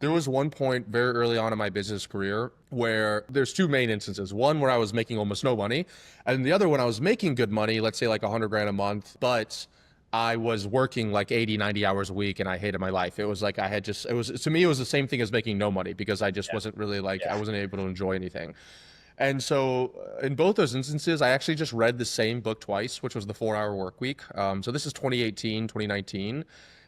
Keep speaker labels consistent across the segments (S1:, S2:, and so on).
S1: There was one point very early on in my business career where there's two main instances. One where I was making almost no money, and the other when I was making good money, let's say like 100 grand a month, but I was working like 80, 90 hours a week and I hated my life. It was like I had just, it was, to me, it was the same thing as making no money because I just
S2: Yeah.
S1: wasn't really like, I
S2: Yeah.
S1: wasn't able to enjoy anything. And so, in both those instances, I actually just read the same book twice, which was The 4 Hour Work Week. So, this is 2018, 2019.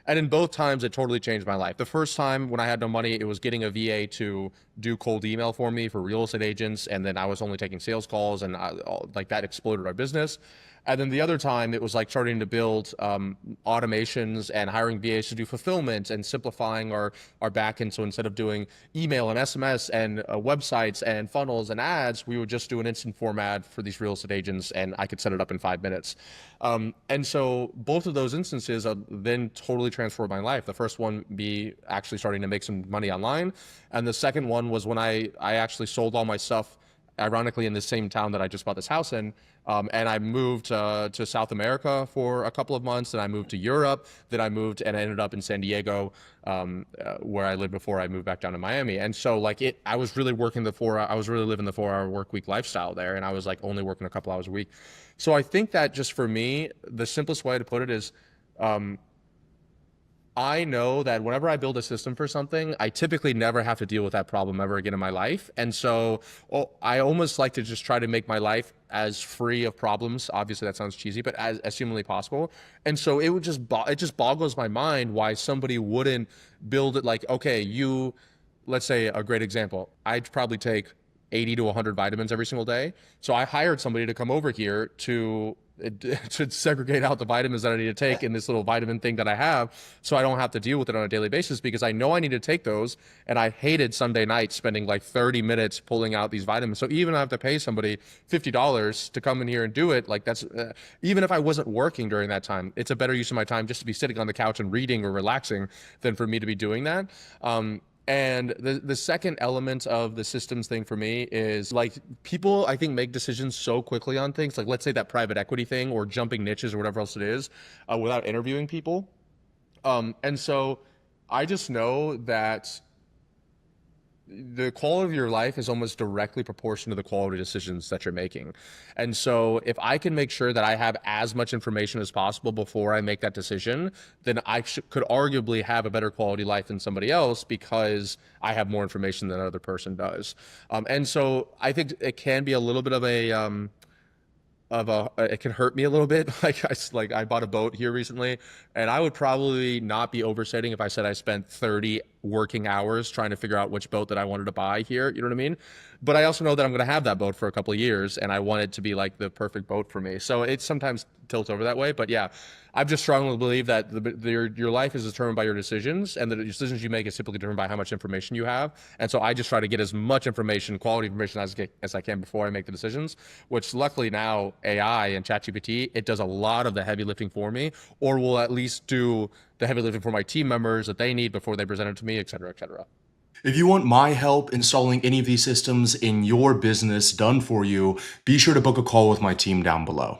S1: And in both times, it totally changed my life. The first time when I had no money, it was getting a VA to do cold email for me for real estate agents. And then I was only taking sales calls, and like that exploded our business. And then the other time, it was like starting to build automations and hiring VAs to do fulfillment and simplifying our backend. So instead of doing email and SMS and websites and funnels and ads, we would just do an instant form ad for these real estate agents, and I could set it up in 5 minutes. And so both of those instances then totally transformed my life. The first one be actually starting to make some money online, and the second one was when I actually sold all my stuff, ironically in the same town that I just bought this house in. And I moved to South America for a couple of months. Then I moved to Europe. Then I moved and I ended up in San Diego, where I lived before I moved back down to Miami. And so like I was really working I was really living the 4 hour work week lifestyle there. And I was like only working a couple hours a week. So I think that just for me, the simplest way to put it is, um, I know that whenever I build a system for something, I typically never have to deal with that problem ever again in my life. And so I almost like to just try to make my life as free of problems. Obviously, that sounds cheesy, but as humanly possible. And so it just boggles my mind why somebody wouldn't build it like, okay, let's say a great example. I'd probably take 80 to 100 vitamins every single day. So I hired somebody to come over here to segregate out the vitamins that I need to take in this little vitamin thing that I have, so I don't have to deal with it on a daily basis because I know I need to take those. And I hated Sunday nights spending like 30 minutes pulling out these vitamins. So even if I have to pay somebody $50 to come in here and do it, like that's even if I wasn't working during that time, it's a better use of my time just to be sitting on the couch and reading or relaxing than for me to be doing that. And the second element of the systems thing for me is like people, I think, make decisions so quickly on things. Like, let's say that private equity thing or jumping niches or whatever else it is, without interviewing people. And so I just know that the quality of your life is almost directly proportional to the quality of decisions that you're making. And so if I can make sure that I have as much information as possible before I make that decision, then could arguably have a better quality life than somebody else because I have more information than another person does. And so I think it can be a little bit of a it can hurt me a little bit. Like I bought a boat here recently, and I would probably not be overstating if I said I spent 30 working hours trying to figure out which boat that I wanted to buy here. You know what I mean? But I also know that I'm going to have that boat for a couple of years, and I want it to be like the perfect boat for me. So it sometimes tilts over that way. But yeah, I just strongly believe that your life is determined by your decisions, and the decisions you make is typically determined by how much information you have. And so I just try to get as much information, quality information as I can before I make the decisions. Which luckily now AI and ChatGPT, it does a lot of the heavy lifting for me, or will at least do the heavy lifting for my team members that they need before they present it to me, et cetera, et cetera.
S3: If you want my help installing any of these systems in your business done for you, be sure to book a call with my team down below.